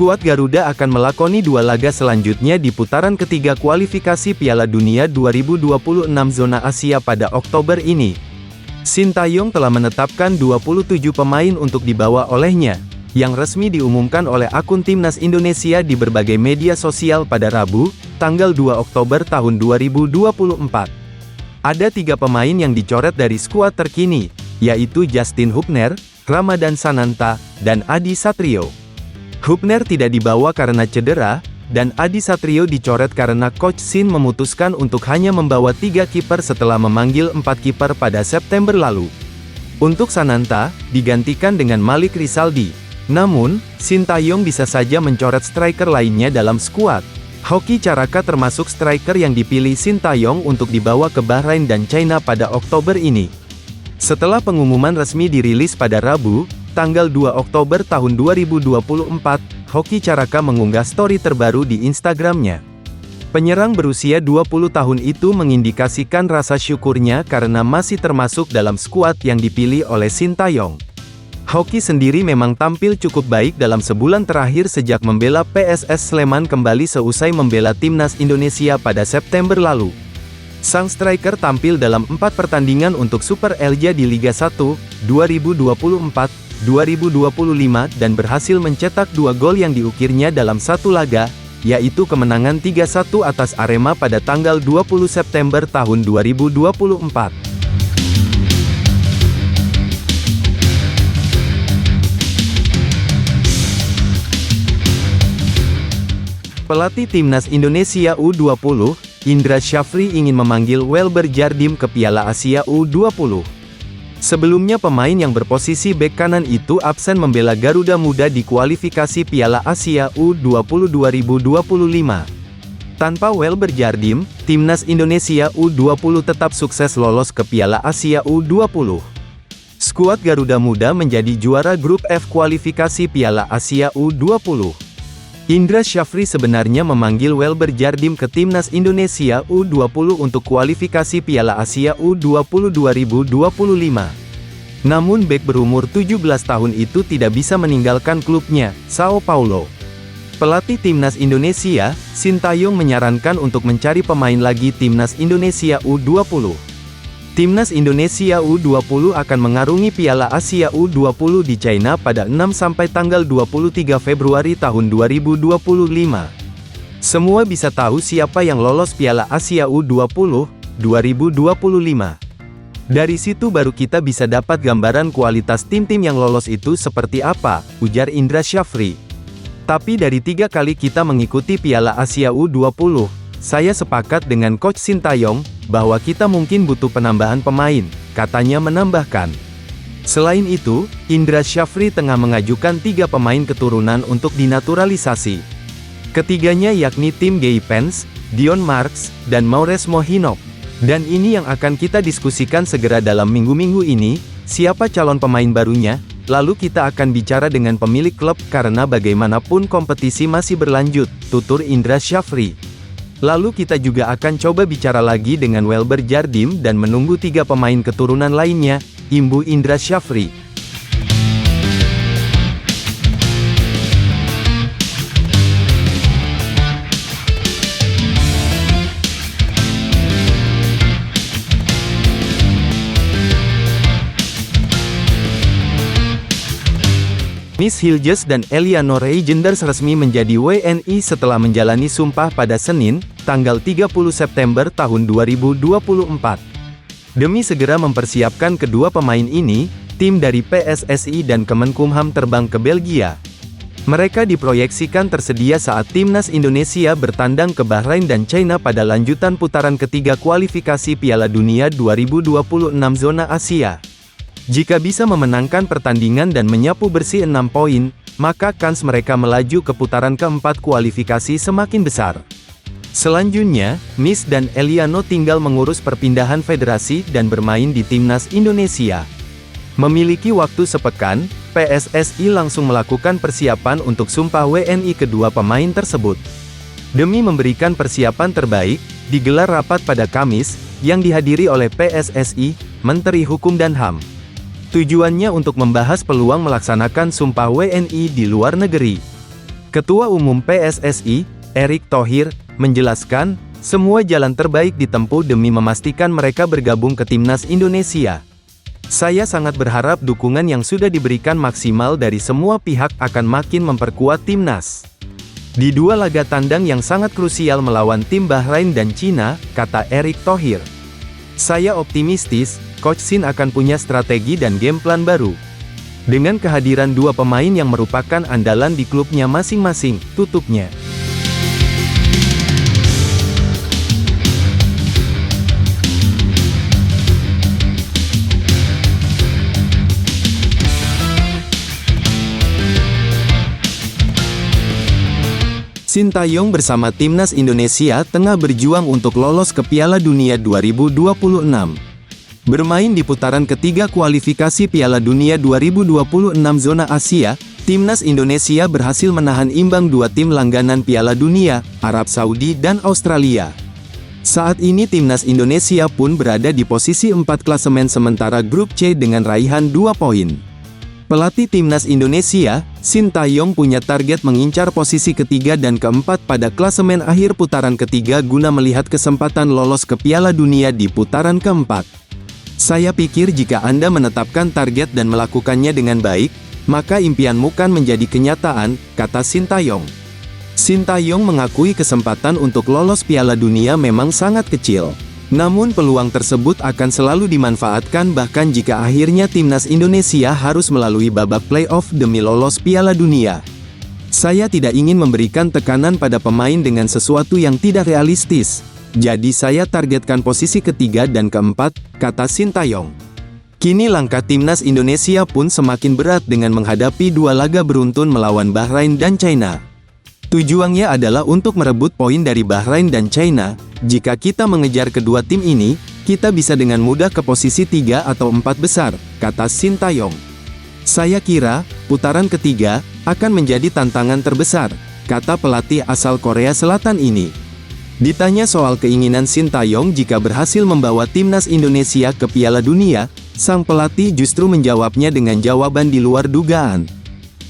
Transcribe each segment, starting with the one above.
Skuad Garuda akan melakoni 2 laga selanjutnya di putaran ketiga kualifikasi Piala Dunia 2026 zona Asia pada Oktober ini. Sintayong telah menetapkan 27 pemain untuk dibawa olehnya, yang resmi diumumkan oleh akun Timnas Indonesia di berbagai media sosial pada Rabu, tanggal 2 Oktober tahun 2024. Ada 3 pemain yang dicoret dari skuad terkini, yaitu Justin Hubner, Ramadan Sananta, dan Adi Satrio. Hubner tidak dibawa karena cedera, dan Adi Satrio dicoret karena Coach Shin memutuskan untuk hanya membawa 3 kiper setelah memanggil 4 kiper pada September lalu. Untuk Sananta, digantikan dengan Malik Rizaldi. Namun, Sintayong bisa saja mencoret striker lainnya dalam skuad. Hoki Caraka termasuk striker yang dipilih Sintayong untuk dibawa ke Bahrain dan China pada Oktober ini. Setelah pengumuman resmi dirilis pada Rabu, tanggal 2 Oktober tahun 2024, Hoki Caraka mengunggah story terbaru di Instagramnya. Penyerang berusia 20 tahun itu mengindikasikan rasa syukurnya karena masih termasuk dalam skuad yang dipilih oleh Sintayong. Hoki sendiri memang tampil cukup baik dalam sebulan terakhir sejak membela PSS Sleman kembali seusai membela Timnas Indonesia pada September lalu. Sang striker tampil dalam 4 pertandingan untuk Super Elja di Liga 1, 2024, 2025 dan berhasil mencetak 2 gol yang diukirnya dalam 1 laga, yaitu kemenangan 3-1 atas Arema pada tanggal 20 September tahun 2024. Pelatih Timnas Indonesia U20, Indra Syafri ingin memanggil Welber Jardim ke Piala Asia U20. Sebelumnya pemain yang berposisi bek kanan itu absen membela Garuda Muda di kualifikasi Piala Asia U20 2025. Tanpa Welber Jardim, Timnas Indonesia U20 tetap sukses lolos ke Piala Asia U20. Skuad Garuda Muda menjadi juara grup F kualifikasi Piala Asia U20. Indra Syafri sebenarnya memanggil Welber Jardim ke Timnas Indonesia U20 untuk kualifikasi Piala Asia U20 2025. Namun bek berumur 17 tahun itu tidak bisa meninggalkan klubnya, Sao Paulo. Pelatih Timnas Indonesia, Sintayong menyarankan untuk mencari pemain lagi Timnas Indonesia U20. Timnas Indonesia U20 akan mengarungi Piala Asia U20 di China pada 6 sampai tanggal 23 Februari tahun 2025. Semua bisa tahu siapa yang lolos Piala Asia U20 2025. Dari situ baru kita bisa dapat gambaran kualitas tim-tim yang lolos itu seperti apa, ujar Indra Syafri. Tapi dari 3 kali kita mengikuti Piala Asia U20, saya sepakat dengan Coach Sintayong, bahwa kita mungkin butuh penambahan pemain, katanya menambahkan. Selain itu, Indra Syafri tengah mengajukan 3 pemain keturunan untuk dinaturalisasi. Ketiganya yakni Tim Gaypens, Dion Marks, dan Maures Mohinok. Dan ini yang akan kita diskusikan segera dalam minggu-minggu ini, siapa calon pemain barunya, lalu kita akan bicara dengan pemilik klub karena bagaimanapun kompetisi masih berlanjut, tutur Indra Syafri. Lalu kita juga akan coba bicara lagi dengan Welber Jardim dan menunggu 3 pemain keturunan lainnya, imbu Indra Syafri. Miss Hilges dan Eliano Reijenders resmi menjadi WNI setelah menjalani sumpah pada Senin, tanggal 30 September tahun 2024. Demi segera mempersiapkan kedua pemain ini, tim dari PSSI dan Kemenkumham terbang ke Belgia. Mereka diproyeksikan tersedia saat Timnas Indonesia bertandang ke Bahrain dan China pada lanjutan putaran ketiga kualifikasi Piala Dunia 2026 zona Asia. Jika bisa memenangkan pertandingan dan menyapu bersih 6 poin, maka kans mereka melaju ke putaran keempat kualifikasi semakin besar. Selanjutnya, Miss dan Eliano tinggal mengurus perpindahan federasi dan bermain di Timnas Indonesia. Memiliki waktu sepekan, PSSI langsung melakukan persiapan untuk sumpah WNI kedua pemain tersebut. Demi memberikan persiapan terbaik, digelar rapat pada Kamis, yang dihadiri oleh PSSI, Menteri Hukum dan HAM. Tujuannya untuk membahas peluang melaksanakan sumpah WNI di luar negeri. Ketua Umum PSSI, Erick Thohir, menjelaskan, semua jalan terbaik ditempuh demi memastikan mereka bergabung ke Timnas Indonesia. Saya sangat berharap dukungan yang sudah diberikan maksimal dari semua pihak akan makin memperkuat Timnas. Di dua laga tandang yang sangat krusial melawan tim Bahrain dan Cina, kata Erick Thohir. Saya optimistis, Coach Shin akan punya strategi dan game plan baru. Dengan kehadiran dua pemain yang merupakan andalan di klubnya masing-masing, tutupnya. Sintayong bersama Timnas Indonesia tengah berjuang untuk lolos ke Piala Dunia 2026. Bermain di putaran ketiga kualifikasi Piala Dunia 2026 zona Asia, Timnas Indonesia berhasil menahan imbang dua tim langganan Piala Dunia, Arab Saudi dan Australia. Saat ini Timnas Indonesia pun berada di posisi 4 klasemen sementara grup C dengan raihan 2 poin. Pelatih Timnas Indonesia, Sintayong punya target mengincar posisi ketiga dan keempat pada klasemen akhir putaran ketiga guna melihat kesempatan lolos ke Piala Dunia di putaran keempat. Saya pikir jika Anda menetapkan target dan melakukannya dengan baik, maka impianmu kan menjadi kenyataan, kata Sintayong. Sintayong mengakui kesempatan untuk lolos Piala Dunia memang sangat kecil. Namun peluang tersebut akan selalu dimanfaatkan bahkan jika akhirnya Timnas Indonesia harus melalui babak playoff demi lolos Piala Dunia. Saya tidak ingin memberikan tekanan pada pemain dengan sesuatu yang tidak realistis. Jadi saya targetkan posisi ketiga dan keempat, kata Sintayong. Kini langkah Timnas Indonesia pun semakin berat dengan menghadapi dua laga beruntun melawan Bahrain dan China. Tujuannya adalah untuk merebut poin dari Bahrain dan China. Jika kita mengejar kedua tim ini, kita bisa dengan mudah ke posisi 3 atau 4 besar, kata Sintayong. Saya kira, putaran ketiga, akan menjadi tantangan terbesar, kata pelatih asal Korea Selatan ini. Ditanya soal keinginan Sintayong jika berhasil membawa Timnas Indonesia ke Piala Dunia, sang pelatih justru menjawabnya dengan jawaban di luar dugaan.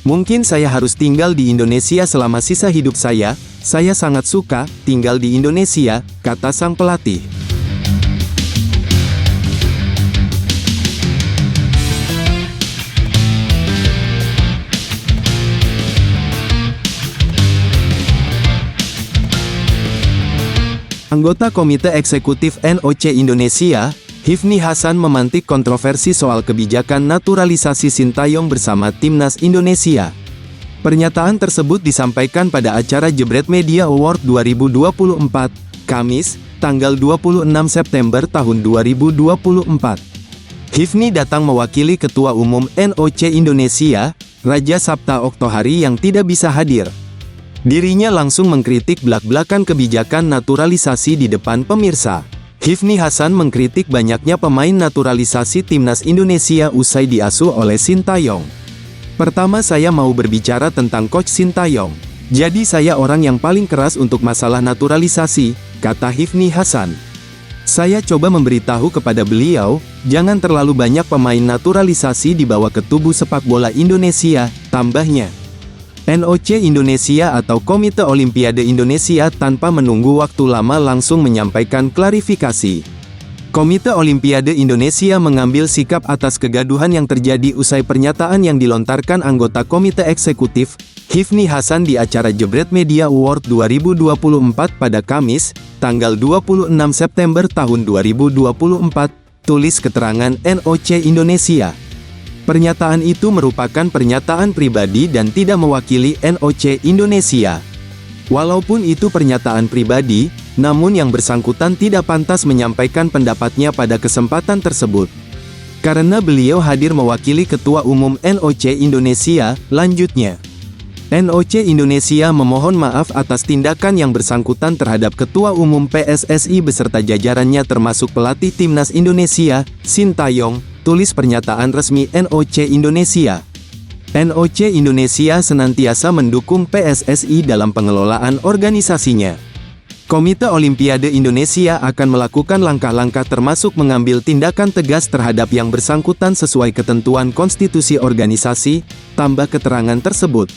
Mungkin saya harus tinggal di Indonesia selama sisa hidup saya sangat suka tinggal di Indonesia, kata sang pelatih. Anggota Komite Eksekutif NOC Indonesia, Hifni Hasan memantik kontroversi soal kebijakan naturalisasi Sintayong bersama Timnas Indonesia. Pernyataan tersebut disampaikan pada acara Jebret Media Award 2024, Kamis, tanggal 26 September tahun 2024. Hifni datang mewakili Ketua Umum NOC Indonesia, Raja Sabta Oktohari yang tidak bisa hadir. Dirinya langsung mengkritik blak-blakan kebijakan naturalisasi di depan pemirsa. Hifni Hasan mengkritik banyaknya pemain naturalisasi Timnas Indonesia usai diasuh oleh Sintayong. Pertama saya mau berbicara tentang Coach Sintayong. Jadi saya orang yang paling keras untuk masalah naturalisasi, kata Hifni Hasan. Saya coba memberitahu kepada beliau, jangan terlalu banyak pemain naturalisasi dibawa ke tubuh sepak bola Indonesia, tambahnya. NOC Indonesia atau Komite Olimpiade Indonesia tanpa menunggu waktu lama langsung menyampaikan klarifikasi. Komite Olimpiade Indonesia mengambil sikap atas kegaduhan yang terjadi usai pernyataan yang dilontarkan anggota Komite Eksekutif, Hifni Hasan di acara Jebret Media Award 2024 pada Kamis, tanggal 26 September tahun 2024, tulis keterangan NOC Indonesia. Pernyataan itu merupakan pernyataan pribadi dan tidak mewakili NOC Indonesia. Walaupun itu pernyataan pribadi, namun yang bersangkutan tidak pantas menyampaikan pendapatnya pada kesempatan tersebut. Karena beliau hadir mewakili Ketua Umum NOC Indonesia, lanjutnya. NOC Indonesia memohon maaf atas tindakan yang bersangkutan terhadap Ketua Umum PSSI beserta jajarannya termasuk pelatih Timnas Indonesia, Sintayong, tulis pernyataan resmi NOC Indonesia. NOC Indonesia senantiasa mendukung PSSI dalam pengelolaan organisasinya. Komite Olimpiade Indonesia akan melakukan langkah-langkah termasuk mengambil tindakan tegas terhadap yang bersangkutan sesuai ketentuan konstitusi organisasi, tambah keterangan tersebut.